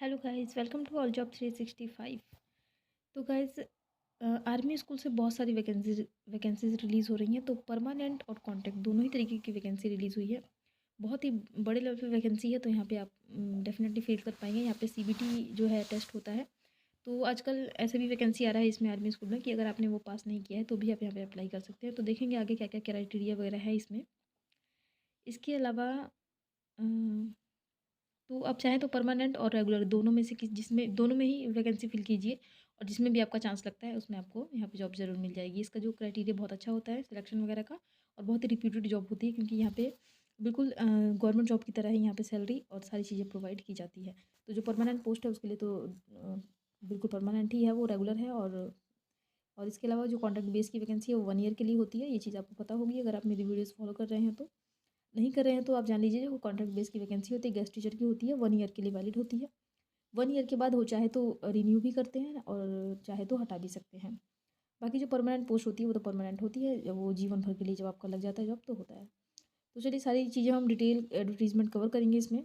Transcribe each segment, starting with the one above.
Hello guys, welcome to all job 365। तो guys, army school से बहुत सारी वैकेंसीज रिलीज़ हो रही हैं। तो परमानेंट और कॉन्ट्रैक्ट दोनों ही तरीके की वैकेंसी रिलीज़ हुई है। बहुत ही बड़े लेवल पे वैकेंसी है, तो यहाँ पे आप डेफिनेटली फील कर पाएंगे। यहाँ पे सीबीटी जो है टेस्ट होता है। तो आजकल ऐसे भी वैकेंसी आ रहा है इसमें आर्मी स्कूल में कि अगर आपने वो पास नहीं किया है तो भी आप यहाँ पे अप्लाई कर सकते हैं। तो देखेंगे आगे क्या क्या क्राइटेरिया वगैरह है इसमें। इसके अलावा तो आप चाहें तो परमानेंट और रेगुलर दोनों में से किस जिसमें दोनों में ही वैकेंसी फिल कीजिए, और जिसमें भी आपका चांस लगता है उसमें आपको यहाँ पे जॉब ज़रूर मिल जाएगी। इसका जो क्राइटेरिया बहुत अच्छा होता है सिलेक्शन वगैरह का, और बहुत ही रिप्यूटेड जॉब होती है, क्योंकि यहाँ पे बिल्कुल गवर्नमेंट जॉब की तरह ही यहाँ पे सैलरी और सारी चीज़ें प्रोवाइड की जाती है। तो जो परमानेंट पोस्ट है उसके लिए तो बिल्कुल परमानेंट ही है, वो रेगुलर है। और इसके अलावा जो कॉन्ट्रैक्ट बेस की वैकेंसी है वो 1 ईयर के लिए होती है। ये चीज़ आपको पता होगी अगर आप मेरी वीडियोज़ फॉलो कर रहे हैं। तो नहीं कर रहे हैं तो आप जान लीजिए, जो कॉन्ट्रैक्ट बेस की वैकेंसी होती है गेस्ट टीचर की होती है, 1 ईयर के लिए वैलिड होती है। 1 ईयर के बाद हो चाहे तो रिन्यू भी करते हैं और चाहे तो हटा भी सकते हैं। बाकी जो परमानेंट पोस्ट होती है वो तो परमानेंट होती है, जब वो जीवन भर के लिए जब आपका लग जाता है जॉब तो होता है। तो चलिए सारी चीज़ें हम डिटेल एडवर्टीजमेंट कवर करेंगे इसमें।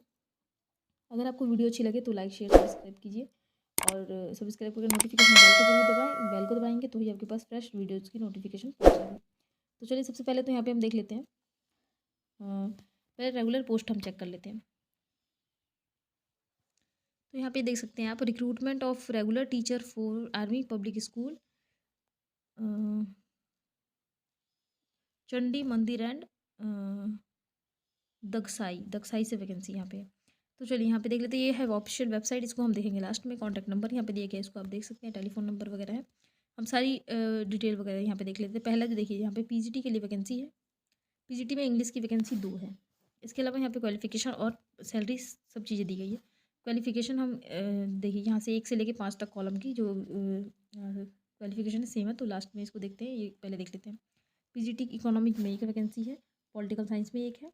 अगर आपको वीडियो अच्छी लगे तो लाइक शेयर सब्सक्राइब कीजिए, और सब्सक्राइब करके नोटिफिकेशन बेल को जरूर दबाएं। बेल को दबाएंगे तो ही आपके पास फ्रेश वीडियोज़ की नोटिफिकेशन पहुँचेगी। तो चलिए सबसे पहले तो यहाँ पे हम देख लेते हैं, पहले रेगुलर पोस्ट हम चेक कर लेते हैं। तो यहाँ पे देख सकते हैं आप, recruitment of regular teacher for army public school Chandi मंदिर एंड दगसाई से वैकेंसी यहाँ पे। तो चलिए यहाँ पे देख लेते हैं, ये है ऑफिशियल वेबसाइट, इसको हम देखेंगे लास्ट में। कॉन्टैक्ट नंबर यहाँ पे दिया गया है, इसको आप देख सकते हैं, टेलीफोन नंबर वगैरह है। हम सारी डिटेल वगैरह यहाँ पे देख लेते हैं। पहला जो देखिए यहाँ पे पीजीटी के लिए वैकेंसी है। पीजीटी में इंग्लिश की वैकेंसी 2 है। इसके अलावा यहाँ पे क्वालिफिकेशन और सैलरी सब चीज़ें दी गई है। क्वालिफिकेशन हम देखिए यहाँ से 1 से लेके 5 तक कॉलम की जो क्वालिफिकेशन है सेम है। तो लास्ट में इसको देखते हैं, ये पहले देख लेते हैं। पीजीटी इकोनॉमिक में एक वैकेंसी है, पॉलिटिकल साइंस में एक है,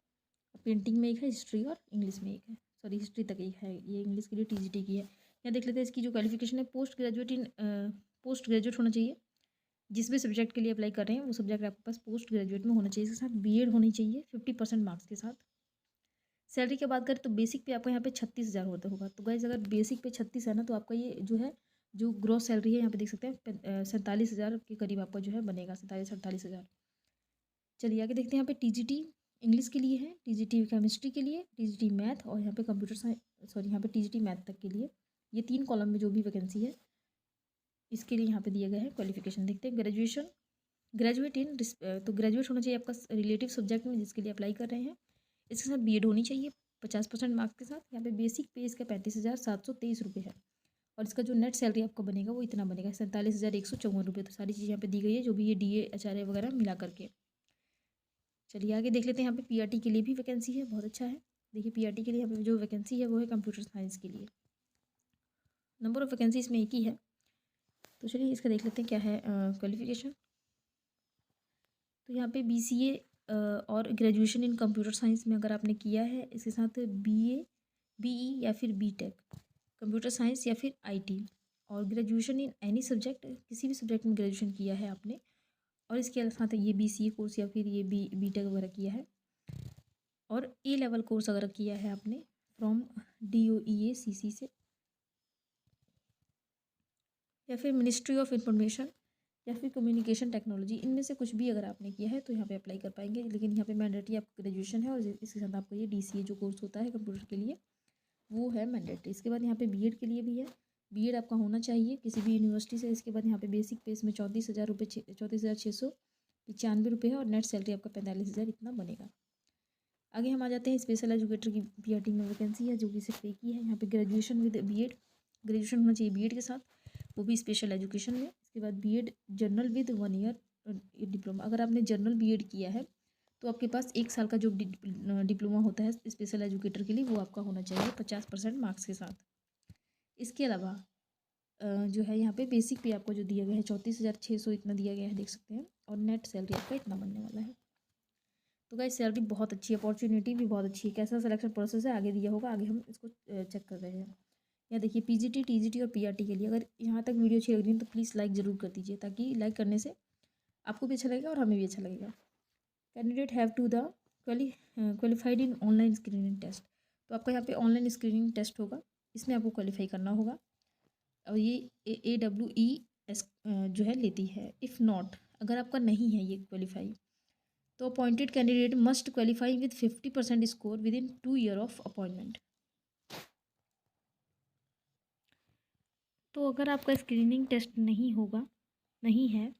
पेंटिंग में एक है, हिस्ट्री और इंग्लिश में एक है। सॉरी, हिस्ट्री तक एक है, ये इंग्लिश के लिए टीजीटी की है। यहाँ देख लेते हैं इसकी जो क्वालिफिकेशन है, पोस्ट ग्रेजुएट होना चाहिए। जिस भी सब्जेक्ट के लिए अप्लाई कर रहे हैं वो सब्जेक्ट आपके पास पोस्ट ग्रेजुएट में होना चाहिए। इसके साथ बीएड होनी चाहिए 50% मार्क्स के साथ। सैलरी की बात करें तो बेसिक पे आपको यहाँ पे 36,000 होता होगा। तो गाइज अगर बेसिक पे 36 है ना, तो आपका ये जो है जो ग्रॉस सैलरी है यहाँ पे देख सकते हैं 47,000 के करीब आपका जो है बनेगा, 47-48,000। चलिए आगे देखते हैं। यहाँ पे टीजीटी इंग्लिश के लिए है, टीजीटी केमिस्ट्री के लिए, टीजीटी मैथ, और यहाँ पे कंप्यूटर साइंस, सॉरी यहाँ पे टीजीटी मैथ तक के लिए। ये 3 कॉलम में जो भी वैकेंसी है इसके लिए यहाँ पे दिया गया है। क्वालिफिकेशन देखते हैं, ग्रेजुएट इन तो ग्रेजुएट होना चाहिए आपका रिलेटिव सब्जेक्ट में जिसके लिए अप्लाई कर रहे हैं। इसके साथ बीएड होनी चाहिए 50% मार्क्स के साथ। यहाँ पे बेसिक पे इसका 35,723 रुपये है, और इसका जो नेट सैलरी आपको बनेगा वो इतना बनेगा, 47,154 रुपये। तो सारी चीज़ यहाँ पे दी गई है, जो भी ये डीए एचआरए वगैरह मिला करके। चलिए आगे देख लेते हैं। यहाँ पे पीआरटी के लिए भी वैकेंसी है, बहुत अच्छा है। देखिए पीआरटी के लिए यहाँ पे जो वैकेंसी है वो है कंप्यूटर साइंस के लिए। नंबर ऑफ वैकेंसी इसमें एक ही है। तो चलिए इसका देख लेते हैं क्या है क्वालिफिकेशन। तो यहाँ पे बीसीए और ग्रेजुएशन इन कंप्यूटर साइंस में अगर आपने किया है, इसके साथ बीए, बीई या फिर बीटेक कंप्यूटर साइंस या फिर आईटी, और ग्रेजुएशन इन एनी सब्जेक्ट, किसी भी सब्जेक्ट में ग्रेजुएशन किया है आपने, और इसके साथ ये बीसीए कोर्स या फिर ये बीटेक वगैरह किया है, और ए लेवल कोर्स अगर किया है आपने फ्रॉम DOEACC से, या फिर मिनिस्ट्री ऑफ इंफॉर्मेशन या फिर कम्युनिकेशन टेक्नोलॉजी, इनमें से कुछ भी अगर आपने किया है तो यहाँ पे अप्लाई कर पाएंगे। लेकिन यहाँ पे मैंडेटरी आपका ग्रेजुएशन है, और इसके साथ आपको ये DCA जो कोर्स होता है कंप्यूटर के लिए वो है मैंडेटरी। इसके बाद यहाँ पे बीएड के लिए भी है, बीएड आपका होना चाहिए किसी भी यूनिवर्सिटी से। इसके बाद यहाँ पे बेसिक पे इसमें 34,695 रुपये है, और नेट सैलरी आपका 45,000 इतना बनेगा। आगे हम आ जाते हैं, स्पेशल एजुकेटर की पीआरटी में वैकेंसी है जो कि सिर्फ एक ही है। यहाँ पे ग्रेजुएशन विद बीएड, ग्रेजुएशन होना चाहिए बीएड के साथ, वो भी स्पेशल एजुकेशन में। इसके बाद BEd general with 1 year diploma. अगर आपने जनरल बीएड किया है तो आपके पास 1 साल का जो डिप्लोमा होता है स्पेशल एजुकेटर के लिए वो आपका होना चाहिए 50% मार्क्स के साथ। इसके अलावा जो है यहाँ पे बेसिक पे आपको जो दिया गया है 34,600 इतना दिया गया है, देख सकते हैं, और नेट सैलरी आपका इतना बनने वाला है। तो गाइस सैलरी बहुत अच्छी है, अपॉर्चुनिटी भी बहुत अच्छी है। कैसा सिलेक्शन प्रोसेस है आगे दिया होगा, आगे हम इसको चेक कर रहे हैं। यहाँ देखिए पीजीटी, टीजीटी और पीआरटी के लिए अगर यहाँ तक वीडियो अच्छी लग रही है तो प्लीज़ लाइक ज़रूर कर दीजिए, ताकि लाइक करने से आपको भी अच्छा लगेगा और हमें भी अच्छा लगेगा। Candidate have to the qualified in online screening test. तो आपका यहाँ पे ऑनलाइन स्क्रीनिंग टेस्ट होगा, इसमें आपको क्वालिफाई करना होगा और ये AWES जो है लेती है। इफ़ नॉट, अगर आपका नहीं है ये क्वालिफाई, तो appointed candidate must qualify with 50% score with in 2 year of appointment. तो अगर आपका स्क्रीनिंग टेस्ट नहीं है,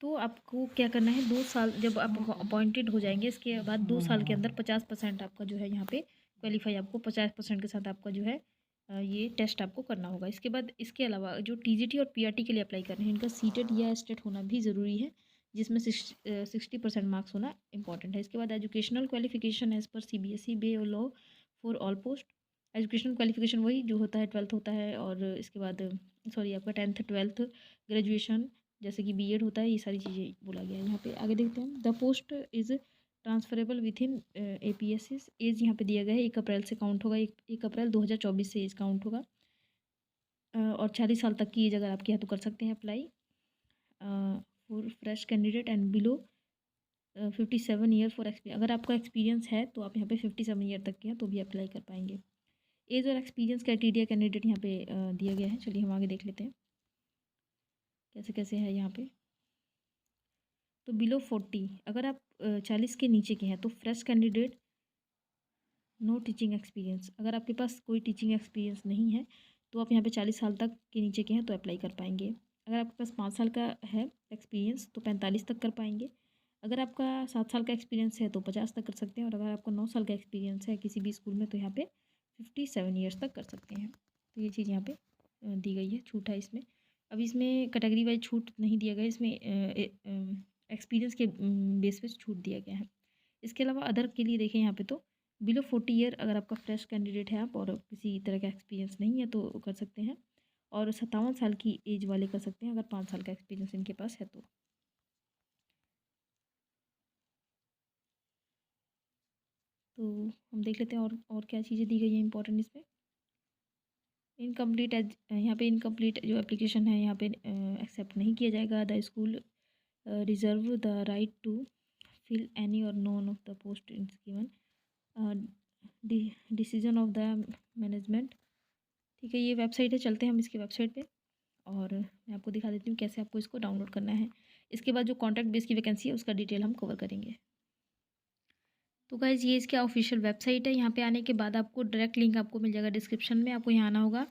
तो आपको क्या करना है, 2 साल जब आप अपॉइंटेड हो जाएंगे, इसके बाद 2 साल के अंदर 50% आपका जो है यहाँ पे क्वालिफाई, आपको 50% के साथ आपका जो है ये टेस्ट आपको करना होगा। इसके बाद इसके अलावा जो TGT और PRT के लिए अप्लाई कर रहे हैं, इनका सीटेट या स्टेट होना भी ज़रूरी है, जिसमें 60% मार्क्स होना इंपॉर्टेंट है। इसके बाद एजुकेशनल क्वालिफिकेशन एज़ पर CBSE by law for all post. Educational qualification वही जो होता है 12th होता है, और इसके बाद सॉरी आपका 10th 12th ग्रेजुएशन जैसे कि B.Ed होता है, ये सारी चीज़ें बोला गया है यहाँ पे। आगे देखते हैं, the post is transferable within APSS। As यहाँ पे दिया गया है 1 अप्रैल से काउंट होगा, 1 अप्रैल 2024 से एज काउंट होगा। और 40 साल तक की एज अगर आपकी है तो कर सकते हैं apply for fresh candidate and below 57 year for experience. अगर आपका एक्सपीरियंस है तो आप यहाँ पे 57 ईयर तक के हैं तो भी अप्लाई कर पाएंगे। एज और एक्सपीरियंस क्राइटेरिया कैंडिडेट यहाँ पे दिया गया है। चलिए हम आगे देख लेते हैं कैसे कैसे है यहाँ पे। तो बिलो 40, अगर आप 40 के नीचे के हैं तो fresh candidate, no teaching experience. अगर आपके पास कोई टीचिंग एक्सपीरियंस नहीं है तो आप यहाँ पे 40 साल तक के नीचे के हैं तो अप्लाई कर पाएंगे। अगर आपके पास 5 साल का है एक्सपीरियंस तो 45 तक कर पाएंगे। अगर आपका 7 साल का एक्सपीरियंस है तो 50 तक कर सकते हैं। और अगर आपका 9 साल का एक्सपीरियंस है किसी भी स्कूल में तो यहाँ पे 57 ईयर्स तक कर सकते हैं। तो ये चीज़ यहाँ पे दी गई है, छूट है इसमें। अब इसमें कैटेगरी वाइज छूट नहीं दिया गया, इसमें एक्सपीरियंस के बेस पे छूट दिया गया है। इसके अलावा अदर के लिए देखें यहाँ पे, तो बिलो 40 ईयर अगर आपका फ्रेश कैंडिडेट है आप और किसी तरह का एक्सपीरियंस नहीं है तो कर सकते हैं। और 57 साल की एज वाले कर सकते हैं अगर 5 साल का एक्सपीरियंस इनके पास है तो हम देख लेते हैं और क्या चीज़ें दी गई हैं इंपॉर्टेंट इसमें। इनकम्प्लीट एज, यहाँ पे इनकम्प्लीट जो एप्लीकेशन है यहाँ पे एक्सेप्ट नहीं किया जाएगा। The school reserve the right to fill any or none of the post in given decision of the management. ठीक है, ये वेबसाइट है, चलते हैं हम इसकी वेबसाइट पे और मैं आपको दिखा देती हूँ कैसे आपको इसको डाउनलोड करना है। इसके बाद जो कॉन्टैक्ट बेस की वैकेंसी है उसका डिटेल हम कवर करेंगे। तो गाइज़ ये इसका ऑफिशियल वेबसाइट है। यहाँ पे आने के बाद आपको डायरेक्ट लिंक आपको मिल जाएगा डिस्क्रिप्शन में। आपको यहाँ आना होगा,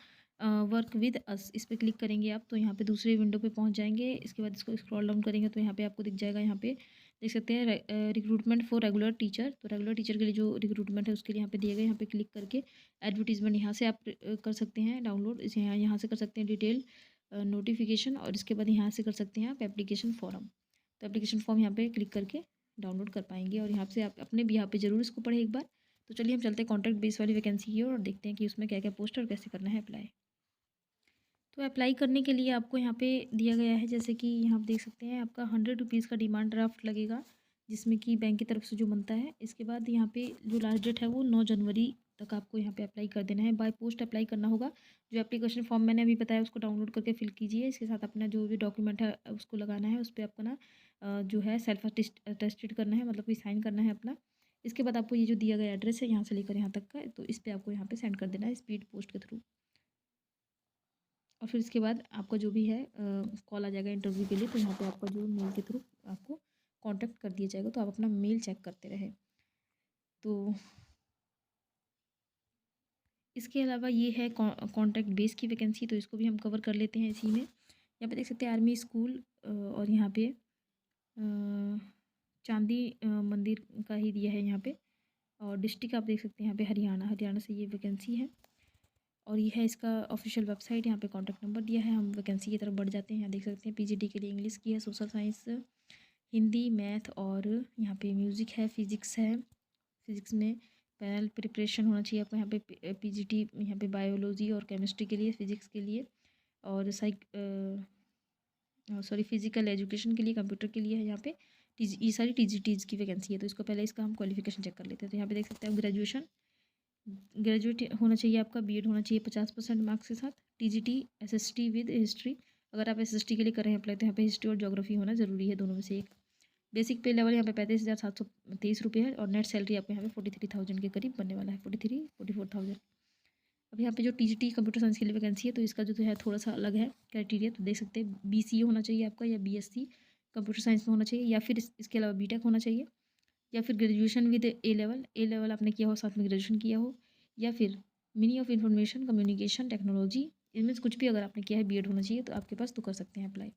वर्क विद अस, इस पर क्लिक करेंगे आप तो यहाँ पे दूसरे विंडो पे पहुँच जाएंगे। इसके बाद इसको स्क्रॉल डाउन करेंगे तो यहाँ पे आपको दिख जाएगा, यहाँ पे देख सकते हैं रिक्रूटमेंट फॉर रेगुलर टीचर। तो रेगुलर टीचर के लिए जो रिक्रूटमेंट है उसके लिए यहाँ पे दिए गए, यहाँ पे क्लिक करके एडवर्टीजमेंट यहाँ से आप कर सकते हैं डाउनलोड। इसे यहाँ से कर सकते हैं डिटेल नोटिफिकेशन, और इसके बाद यहाँ से कर सकते हैं आप एप्लीकेशन फॉर्म। तो एप्लीकेशन फॉर्म यहाँ पे क्लिक करके डाउनलोड कर पाएंगे और यहाँ से आप अपने भी यहाँ पे ज़रूर इसको पढ़ें एक बार। तो चलिए हम चलते हैं कॉन्टैक्ट बेस वाली वैकेंसी की और देखते हैं कि उसमें क्या क्या पोस्ट है और कैसे करना है अप्लाई। तो अप्लाई करने के लिए आपको यहाँ पे दिया गया है, जैसे कि यहाँ आप देख सकते हैं आपका 100 रुपीज़ का डिमांड ड्राफ्ट लगेगा, जिसमें कि बैंक की तरफ से जो बनता है। इसके बाद यहाँ पे जो लास्ट डेट है वो 9 जनवरी तक आपको यहाँ पे अप्लाई कर देना है। बाय पोस्ट अप्लाई करना होगा। जो एप्लीकेशन फॉर्म मैंने अभी बताया उसको डाउनलोड करके फिल कीजिए। इसके साथ अपना जो भी डॉक्यूमेंट है उसको लगाना है, उस पर आपको ना जो है सेल्फ अटेस्टेड करना है, मतलब कि साइन करना है अपना। इसके बाद आपको ये जो दिया गया एड्रेस है यहाँ से लेकर यहाँ तक का, तो इस पर आपको यहाँ पे सेंड कर देना है स्पीड पोस्ट के थ्रू। और फिर इसके बाद आपका जो भी है कॉल आ जाएगा इंटरव्यू के लिए, तो यहाँ पे आपका जो मेल के थ्रू आपको कांटेक्ट कर दिया जाएगा। तो आप अपना मेल चेक करते रहे। तो इसके अलावा ये है कॉन्टैक्ट बेस की वैकेंसी, तो इसको भी हम कवर कर लेते हैं इसी में। यहाँ पे देख सकते हैं आर्मी स्कूल और यहाँ पे चांदी मंदिर का ही दिया है यहाँ पे। और डिस्ट्रिक्ट आप देख सकते हैं यहाँ पे हरियाणा से ये वैकेंसी है। और ये है इसका ऑफिशियल वेबसाइट। यहाँ पे कॉन्टैक्ट नंबर दिया है। हम वैकेंसी की तरफ बढ़ जाते हैं। यहाँ देख सकते हैं PGT के लिए इंग्लिश की है, सोशल साइंस, हिंदी, मैथ, और यहाँ पे म्यूज़िक है, फिज़िक्स है। फिज़िक्स में पैनल प्रिपरेशन होना चाहिए आपको यहाँ पे। PGT यहाँ पे बायोलॉजी और केमिस्ट्री के लिए, फिज़िक्स के लिए, और फिजिकल एजुकेशन के लिए, कंप्यूटर के लिए है यहाँ पे। ये सारी TGTs की वैकेंसी है। तो इसको पहले इसका हम क्वालिफिकेशन चेक कर लेते हैं। तो यहाँ पे देख सकते हैं ग्रेजुएट होना चाहिए आपका, B.Ed होना चाहिए 50% मार्क्स के साथ। TGT SST विद हिस्ट्री, अगर आप SST के लिए कर रहे हैं अप्लाई तो यहाँ पे हिस्ट्री और ज्योग्राफी होना ज़रूरी है, दोनों में से एक। बेसिक पे लेवल यहाँ पे 35,723 रुपये है और नेट सैलरी आपको यहाँ पे 43,000 के करीब बनने वाला है, 43-44,000। अब यहाँ पे जो टीजीटी कंप्यूटर साइंस के लिए वैकेंसी है तो इसका जो है थोड़ा सा अलग है क्राइटेरिया, तो देख सकते हैं बीसीए होना चाहिए आपका, या बीएससी कंप्यूटर साइंस में होना चाहिए, या फिर इसके अलावा बीटेक होना चाहिए, या फिर ग्रेजुएशन विद ए लेवल आपने किया हो, साथ में ग्रेजुएशन किया हो, या फिर mini of information communication technology, इनमें से कुछ भी अगर आपने किया है, बीएड होना चाहिए तो आपके पास, तो कर सकते हैं अप्लाई।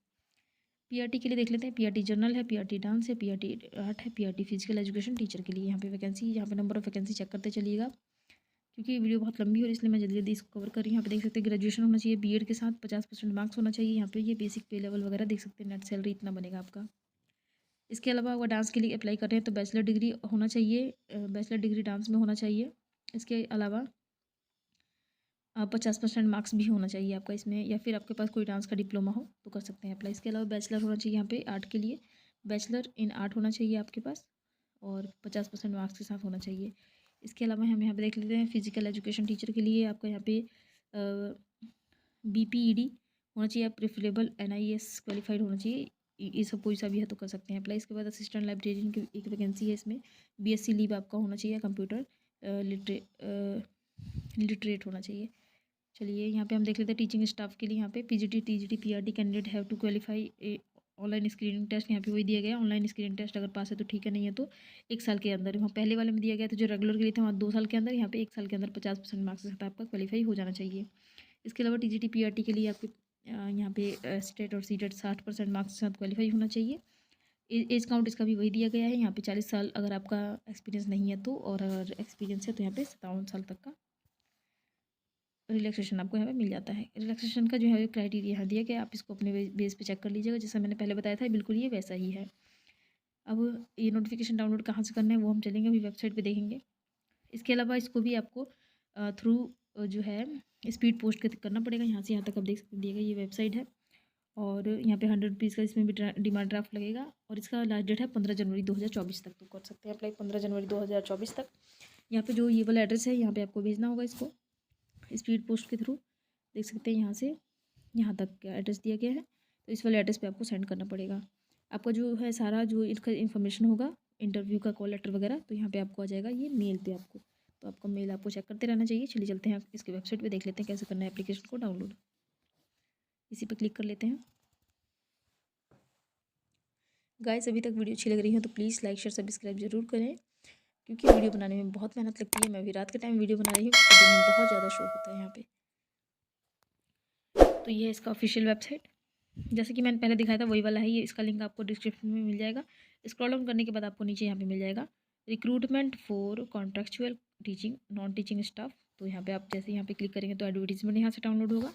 पीआरटी के लिए देख लेते हैं, पीआरटी जनरल है, पीआरटी डांस है, पीआरटी आर्ट है, पीआरटी फिजिकल एजुकेशन टीचर के लिए यहाँ पे वैकेंसी, यहाँ पे नंबर ऑफ वैकेंसी चेक करते चलिएगा, क्योंकि वीडियो बहुत लंबी है और इसलिए मैं जल्दी जल्दी इसको कवर कर रही हूँ। यहाँ पे देख सकते हैं ग्रेजुएशन होना चाहिए बीएड के साथ, 50% मार्क्स होना चाहिए। यहाँ पे ये बेसिक पे लेवल वगैरह देख सकते हैं, नेट सैलरी इतना बनेगा आपका। इसके अलावा अगर डांस के लिए अप्लाई कर रहे हैं तो बैचलर डिग्री होना चाहिए, बैचलर डिग्री डांस में होना चाहिए। इसके अलावा 50% मार्क्स भी होना चाहिए आपका इसमें, या फिर आपके पास कोई डांस का डिप्लोमा हो तो कर सकते हैं अप्लाई। इसके अलावा बैचलर होना चाहिए यहाँ पे आर्ट के लिए, बैचलर इन आर्ट होना चाहिए आपके पास, और 50% मार्क्स के साथ होना चाहिए। इसके अलावा हम यहाँ पे देख लेते हैं फिजिकल एजुकेशन टीचर के लिए आपका यहाँ पे बीपीईडी होना चाहिए, आप प्रेफरेबल एनआईएस क्वालिफाइड होना चाहिए। ये सब कोई सा भी है तो कर सकते हैं अप्लाई। इसके बाद असिस्टेंट लाइब्रेरियन की एक वैकेंसी है, इसमें बीएससी लीव आपका होना चाहिए, कंप्यूटर लिटरेट होना चाहिए। चलिए यहाँ पे हम देख लेते हैं टीचिंग स्टाफ के लिए, यहाँ पे PGT TGT PRT candidate have to qualify online screening test, यहाँ पे वही दिया गया ऑनलाइन स्क्रीनिंग टेस्ट, अगर पास है तो ठीक है, नहीं है तो 1 साल के अंदर। वहाँ पहले वाले में दिया गया था जो रेगुलर के लिए था वहाँ 2 साल के अंदर, यहाँ पे 1 साल के अंदर 50% मार्क्स के साथ आपका क्वालिफाई हो जाना चाहिए। इसके अलावा टीजीटी पीआरटी के लिए आपके यहाँ पे स्टेट और सीटेट 60% मार्क्स के साथ क्वालिफाई होना चाहिए। एज काउंट इसका भी वही दिया गया है, यहाँ पे 40 साल अगर आपका एक्सपीरियंस नहीं है तो, और अगर एक्सपीरियंस है तो यहाँ पे 57 साल तक का रिलैक्सेशन आपको यहाँ पे मिल जाता है। रिलैक्सेशन का जो है क्राइटेरिया यहाँ दिया गया, आप इसको अपने बेस पे चेक कर लीजिएगा, जैसा मैंने पहले बताया था बिल्कुल ये वैसा ही है। अब ये नोटिफिकेशन डाउनलोड कहाँ से करना है वो हम चलेंगे, अभी वेबसाइट पे देखेंगे। इसके अलावा इसको भी आपको थ्रू जो है स्पीड पोस्ट करना पड़ेगा, यहाँ से यहाँ तक आप देख सकते दिएगा, ये वेबसाइट है, और यहाँ पे 100 रुपीज़ का इसमें भी डिमांड ड्राफ्ट लगेगा, और इसका लास्ट डेट है 15 जनवरी 2024 तक, तो कर सकते हैं अप्लाई 15 जनवरी 2024 तक। यहाँ पे जो ये वाला एड्रेस है यहाँ पे आपको भेजना होगा इसको स्पीड पोस्ट के थ्रू, देख सकते हैं यहाँ से यहाँ तक का एड्रेस दिया गया है, तो इस वाले एड्रेस पे आपको सेंड करना पड़ेगा। आपका जो है सारा जो इसका इन्फॉर्मेशन होगा, इंटरव्यू का कॉल लेटर वगैरह, तो यहाँ पे आपको आ जाएगा ये मेल पे आपको, तो आपका मेल आपको चेक करते रहना चाहिए। चलिए चलते हैं इसके वेबसाइट पे, देख लेते हैं कैसे करना है एप्लीकेशन को डाउनलोड। इसी पे क्लिक कर लेते हैं। गाइस अभी तक वीडियो अच्छी लग रही है तो प्लीज़ लाइक शेयर सब्सक्राइब जरूर करें, क्योंकि वीडियो बनाने में बहुत मेहनत लगती है। मैं भी रात के टाइम वीडियो बना रही हूँ, दिन में बहुत ज़्यादा शो होता है यहाँ पे। तो ये है इसका ऑफिशियल वेबसाइट, जैसे कि मैंने पहले दिखाया था वही वाला है ये, इसका लिंक आपको डिस्क्रिप्शन में मिल जाएगा। स्क्रॉल डाउन करने के बाद आपको नीचे यहाँ पे मिल जाएगा recruitment for contractual teaching non teaching staff, तो यहाँ पे आप जैसे यहाँ पे क्लिक करेंगे तो एडवर्टीजमेंट यहाँ से डाउनलोड होगा,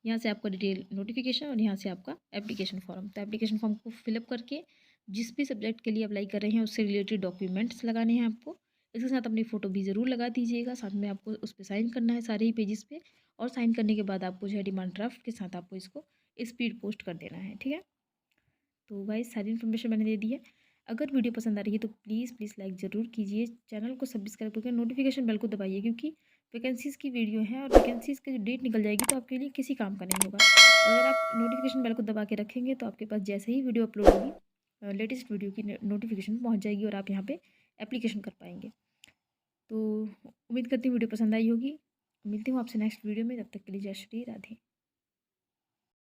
यहाँ से आपका डिटेल नोटिफिकेशन, और यहाँ से आपका एप्लीकेशन फॉर्म। तो एप्लीकेशन फॉर्म को फिलअप करके जिस भी सब्जेक्ट के लिए अप्लाई कर रहे हैं उससे रिलेटेड डॉक्यूमेंट्स लगाने हैं आपको, इसके साथ अपनी फ़ोटो भी ज़रूर लगा दीजिएगा, साथ में आपको उस पर साइन करना है सारे ही पेजेस पे, और साइन करने के बाद आपको जो है डिमांड ड्राफ्ट के साथ आपको इसको स्पीड पोस्ट कर देना है, ठीक है। तो गाइस सारी इन्फॉर्मेशन मैंने दे दी है। अगर वीडियो पसंद आ रही है तो प्लीज़ लाइक ज़रूर कीजिए, चैनल को सब्सक्राइब करके नोटिफिकेशन बेल को दबाइए, क्योंकि वैकेंसीज़ की वीडियो है और वैकेंसीज़ की डेट निकल जाएगी तो आपके लिए किसी काम का नहीं होगा। अगर आप नोटिफिकेशन बेल को दबा के रखेंगे तो आपके पास जैसे ही वीडियो अपलोड होगी लेटेस्ट वीडियो की नोटिफिकेशन पहुँच जाएगी और आप यहाँ पर एप्लीकेशन कर पाएंगे। तो उम्मीद करती हूँ वीडियो पसंद आई होगी। मिलती हूँ आपसे नेक्स्ट वीडियो में, तब तक के लिए जय श्री राधे।